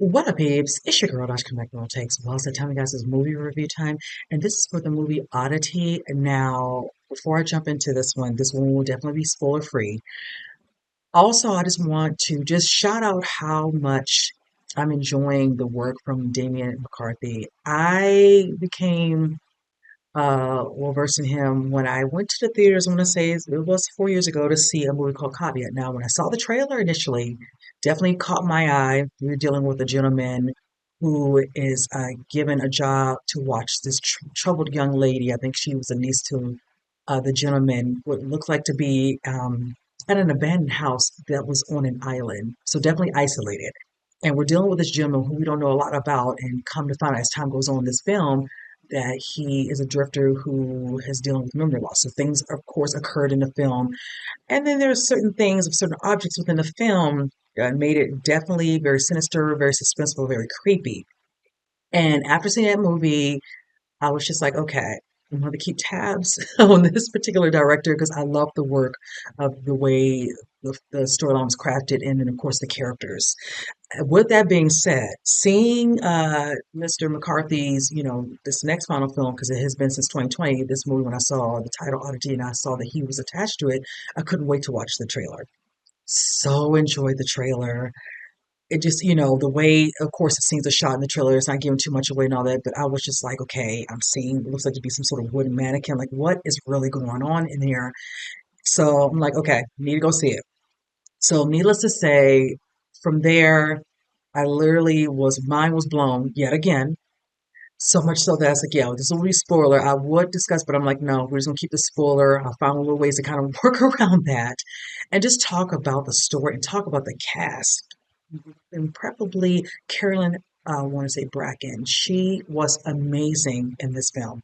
What up, babes? It's your girl, Dash Connect Girl Takes. Well, so tell me, guys, it's movie review time, and this is for the movie Oddity. Now, before I jump into this one will definitely be spoiler free. Also, I just want to just shout out how much I'm enjoying the work from Damien McCarthy. I became well versed in him when I went to the theaters. I want to say it was 4 years ago to see a movie called Caveat. Now, when I saw the trailer initially, definitely caught my eye. We were dealing with a gentleman who is given a job to watch this troubled young lady. I think she was a niece to the gentleman, what looked like to be at an abandoned house that was on an island, so definitely isolated. And we're dealing with this gentleman who we don't know a lot about, and come to find out as time goes on in this film that he is a drifter who is dealing with memory loss. So things, of course, occurred in the film, and then there's certain things of certain objects within the film that made it definitely very sinister, very suspenseful, very creepy. And after seeing that movie, I was just like, okay, I'm going to keep tabs on this particular director because I love the work of the way the storyline was crafted, and then of course the characters. With that being said, seeing Mr. McCarthy's, this next final film, because it has been since 2020, this movie, when I saw the title Oddity and I saw that he was attached to it, I couldn't wait to watch the trailer. So enjoyed the trailer. It just, the way, of course, the scenes are shot in the trailer, it's not giving too much away and all that, but I was just like, okay, I'm seeing, it looks like to be some sort of wooden mannequin. Like, what is really going on in here? So I'm like, okay, need to go see it. So needless to say, from there, I literally mine was blown yet again. So much so that I was like, yeah, this will be spoiler. I would discuss, but I'm like, no, we're just gonna keep the spoiler. I found little ways to kind of work around that and just talk about the story and talk about the cast. And preferably Carolyn, I want to say Bracken. She was amazing in this film.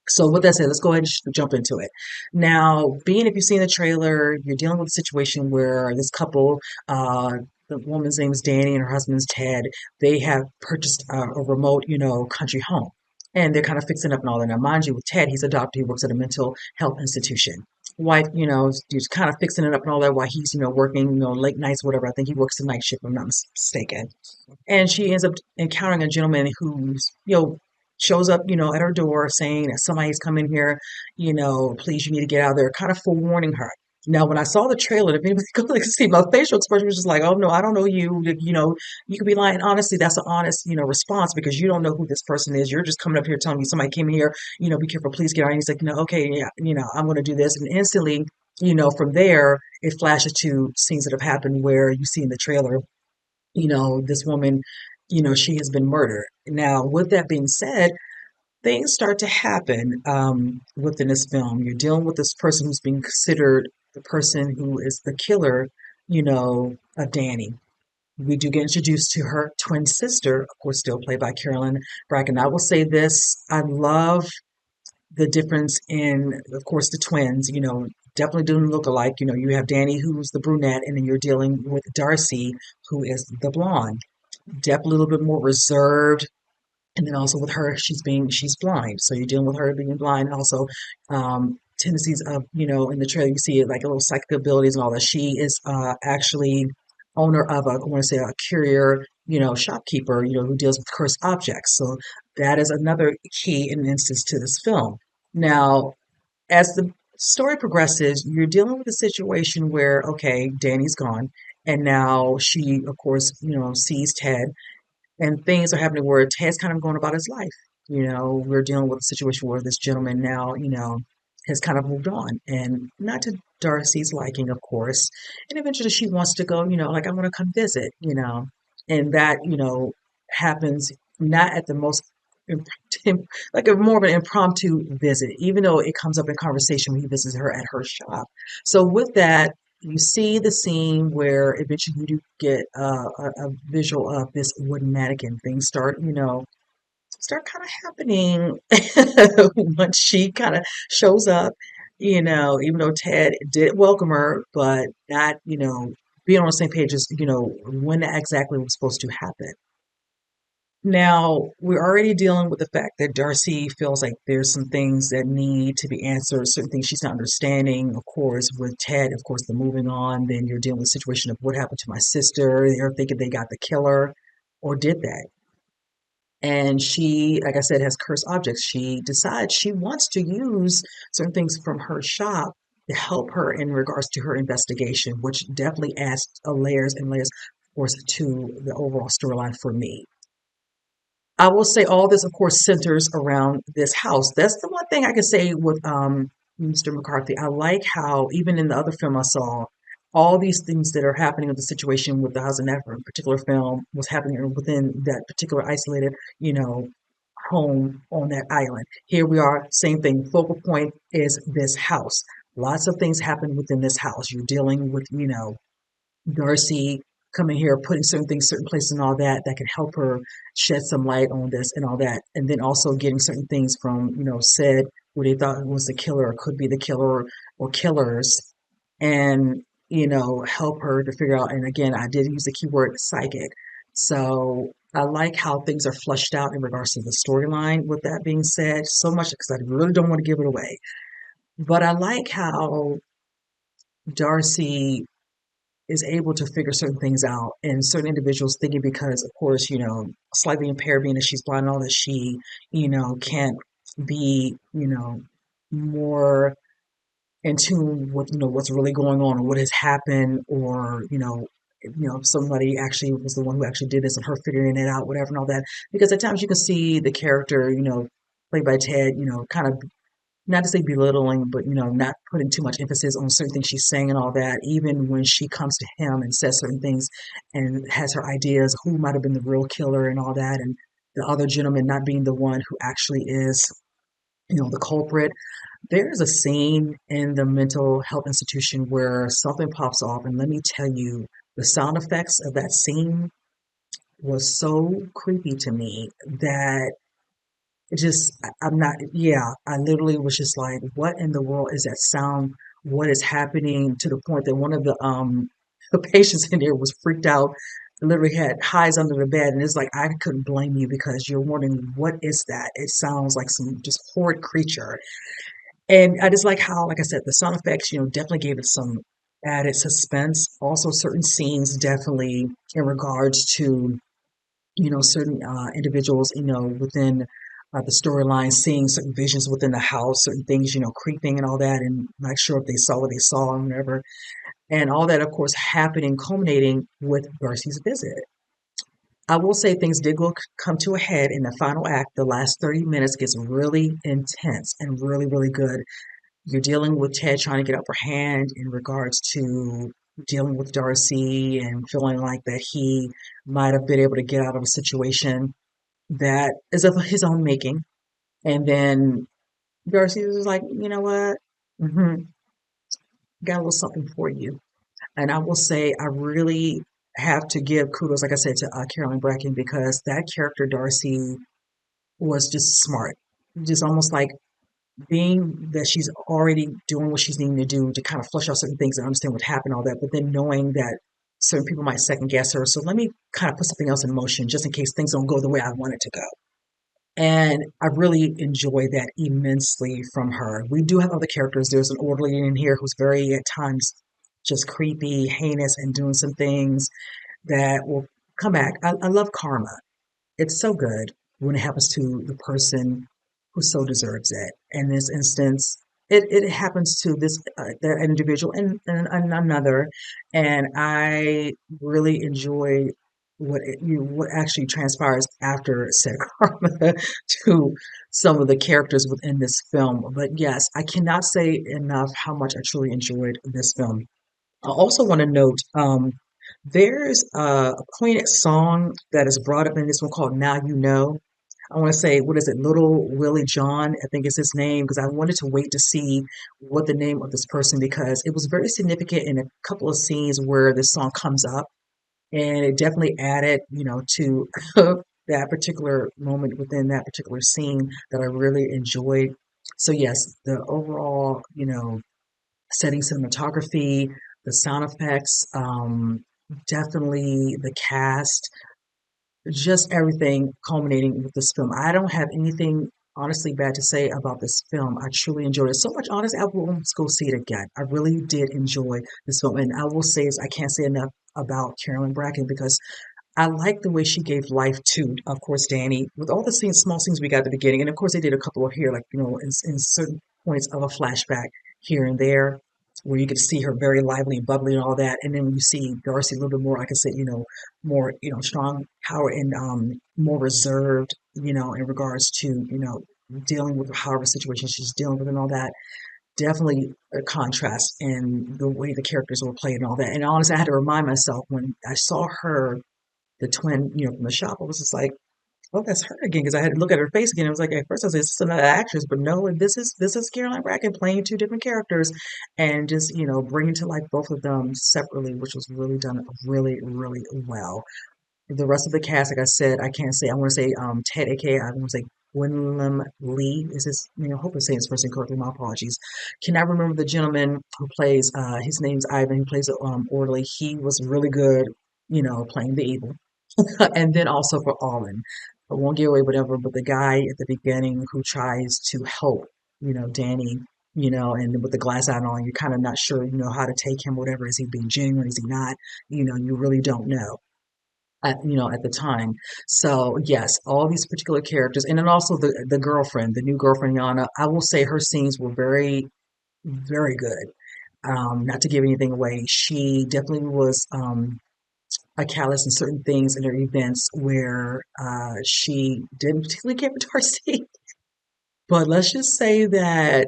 So with that said, let's go ahead and jump into it. Now, being if you've seen the trailer, you're dealing with a situation where this couple, the woman's name is Danny and her husband's Ted, they have purchased a remote, country home. And they're kind of fixing up and all that. Now, mind you, with Ted, he's a doctor. He works at a mental health institution. Wife, he's kind of fixing it up and all that while he's, working, late nights, whatever. I think he works the night shift, if I'm not mistaken. And she ends up encountering a gentleman who's, shows up, at her door saying that somebody's coming here, please, you need to get out of there, kind of forewarning her. Now, when I saw the trailer, if anybody could like, see my facial expression was just like, oh no, I don't know you. You could be lying. Honestly, that's an honest, response because you don't know who this person is. You're just coming up here telling me somebody came here, be careful, please get out. And he's like, no, okay, yeah, I'm going to do this. And instantly, from there, it flashes to scenes that have happened where you see in the trailer, this woman, she has been murdered. Now, with that being said, things start to happen within this film. You're dealing with this person who's being considered the person who is the killer, of Danny. We do get introduced to her twin sister, of course, still played by Carolyn Bracken. I will say this, I love the difference in, of course, the twins, definitely don't look alike. You have Danny, who's the brunette, and then you're dealing with Darcy, who is the blonde. Definitely a little bit more reserved. And then also with her, she's blind. So you're dealing with her being blind. Also, tendencies of, in the trailer, you see it like a little psychic abilities and all that. She is actually owner of I want to say a courier, shopkeeper, who deals with cursed objects. So that is another key and instance to this film. Now, as the story progresses, you're dealing with a situation where, okay, Danny's gone, and now she, of course, sees Ted, and things are happening where Ted's kind of going about his life. We're dealing with a situation where this gentleman now, has kind of moved on, and not to Darcy's liking, of course. And eventually she wants to go, like, I want to come visit, and that, happens not at the most like a more of an impromptu visit, even though it comes up in conversation when he visits her at her shop. So with that, you see the scene where eventually you do get a visual of this wooden mannequin. Things start kind of happening once she kind of shows up. Even though Ted did welcome her, but not, being on the same page as, when that exactly was supposed to happen. Now, we're already dealing with the fact that Darcy feels like there's some things that need to be answered, certain things she's not understanding. Of course, with Ted, of course, the moving on, then you're dealing with the situation of what happened to my sister. They're thinking they got the killer. or did that. And she, like I said, has cursed objects. She decides she wants to use certain things from her shop to help her in regards to her investigation, which definitely adds layers and layers, of course, to the overall storyline for me. I will say all this, of course, centers around this house. That's the one thing I can say with Mr. McCarthy. I like how even in the other film I saw, all these things that are happening with the situation with the house in that particular film was happening within that particular isolated, home on that island. Here we are, same thing. Focal point is this house. Lots of things happen within this house. You're dealing with, Darcy coming here, putting certain things, certain places, and all that that can help her shed some light on this and all that, and then also getting certain things from said who they thought was the killer or could be the killer or killers, and help her to figure out. And again, I did use the keyword psychic, so I like how things are flushed out in regards to the storyline. With that being said, so much because I really don't want to give it away, but I like how Darcy is able to figure certain things out and certain individuals thinking because of course slightly impaired being that she's blind and all that she can't be more in tune with what's really going on or what has happened or if somebody actually was the one who actually did this and her figuring it out whatever and all that because at times you can see the character played by Ted kind of not to say belittling, but not putting too much emphasis on certain things she's saying and all that. Even when she comes to him and says certain things and has her ideas, who might have been the real killer and all that, and the other gentleman not being the one who actually is, the culprit. There's a scene in the mental health institution where something pops off, and let me tell you, the sound effects of that scene was so creepy to me that it just, I'm not, yeah, I literally was just like, what in the world is that sound? What is happening to the point that one of the the patients in there was freaked out, literally had highs under the bed. And it's like, I couldn't blame you because you're wondering, what is that? It sounds like some just horrid creature. And I just like how, like I said, the sound effects, definitely gave it some added suspense. Also, certain scenes definitely in regards to certain individuals, within the storyline, seeing certain visions within the house, certain things, creeping and all that, and not sure if they saw what they saw and whatever. And all that, of course, happening, culminating with Darcy's visit. I will say things did come to a head in the final act. The last 30 minutes gets really intense and really, really good. You're dealing with Ted trying to get upper hand in regards to dealing with Darcy and feeling like that he might have been able to get out of a situation that is of his own making. And then Darcy was like, you know what? hmm Got a little something for you. And I will say, I really have to give kudos, like I said, to Carolyn Bracken because that character, Darcy, was just smart. Just almost like being that she's already doing what she's needing to do to kind of flush out certain things and understand what happened, all that, but then knowing that certain people might second guess her. So let me kind of put something else in motion just in case things don't go the way I want it to go. And I really enjoy that immensely from her. We do have other characters. There's an orderly in here who's very, at times, just creepy, heinous, and doing some things that will come back. I love karma. It's so good when it happens to the person who so deserves it. In this instance, it happens to this that individual and another, and I really enjoy what actually transpires after said karma to some of the characters within this film. But yes, I cannot say enough how much I truly enjoyed this film. I also want to note there's a poignant song that is brought up in this one called Now You Know. I want to say, what is it, Little Willie John, I think is his name, because I wanted to wait to see what the name of this person, because it was very significant in a couple of scenes where this song comes up, and it definitely added, to that particular moment within that particular scene that I really enjoyed. So yes, the overall, setting cinematography, the sound effects, definitely the cast, just everything culminating with this film. I don't have anything honestly bad to say about this film. I truly enjoyed it so much. Honestly, I will almost go see it again. I really did enjoy this film, and I will say is I can't say enough about Carolyn Bracken because I like the way she gave life to, of course, Danny, with all the scenes, small scenes we got at the beginning. And of course, they did a couple of here, like, in certain points of a flashback here and there, where you could see her very lively and bubbly and all that. And then when you see Darcy a little bit more, like I said, more, strong power and more reserved, in regards to, dealing with however situation she's dealing with and all that. Definitely a contrast in the way the characters were played and all that. And honestly, I had to remind myself when I saw her, the twin, from the shop. I was just like, oh, that's her again, because I had to look at her face again. I was like, at first I was like, this is another actress, but no, this is Caroline Bracken playing two different characters, and just bringing to life both of them separately, which was really done really really well. The rest of the cast, like I said, I can't say. I want to say Ted, aka I want to say Gwynlem Lee. Is his name? I hope I'm saying his first name correctly. My apologies. Cannot remember the gentleman who plays. His name's Ivan. He plays orderly. He was really good. Playing the evil. And then also for Alden. I won't give away whatever, but the guy at the beginning who tries to help, Danny, and with the glass eye on, you're kind of not sure, how to take him, whatever. Is he being genuine? Is he not? You really don't know at the time. So yes, all these particular characters, and then also the girlfriend, the new girlfriend, Yana. I will say her scenes were very, very good. Not to give anything away, she definitely was. A callous in certain things in her events where she didn't particularly care for Darcy. But let's just say that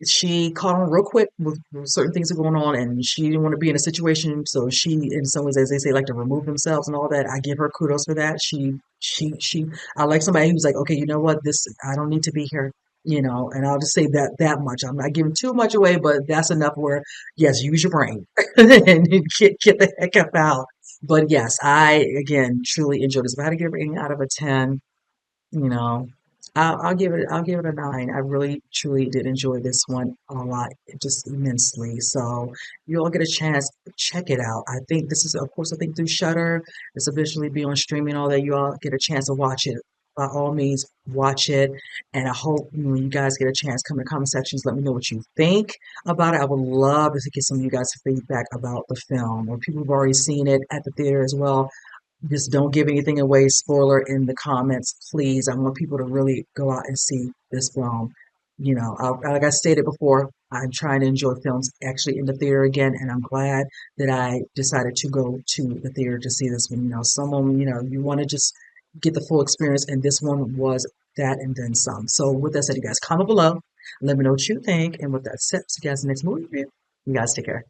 she caught on real quick with certain things that are going on, and she didn't want to be in a situation. So she, in some ways, as they say, like to remove themselves and all that. I give her kudos for that. She. I like somebody who's like, okay, you know what, this I don't need to be here, and I'll just say that much. I'm not giving too much away, but that's enough. Where yes, use your brain and get the heck up out. But yes, I again truly enjoyed this. If I had to give a rating out of a 10, you know, I'll give it a 9. I really truly did enjoy this one a lot, just immensely. So you all get a chance, check it out. I think this is, of course, I think through Shudder, it's eventually be on streaming, all that. You all get a chance to watch it. By all means, watch it. And I hope when you guys get a chance, come in the comment sections, let me know what you think about it. I would love to get some of you guys' feedback about the film, or people who've already seen it at the theater as well. Just don't give anything away, spoiler in the comments, please. I want people to really go out and see this film. Like I stated before, I'm trying to enjoy films actually in the theater again, and I'm glad that I decided to go to the theater to see this one. Some of them, you want to just get the full experience, and this one was that and then some. So with that said, you guys comment below, let me know what you think, and with that said, see you guys in the next movie review. You guys take care.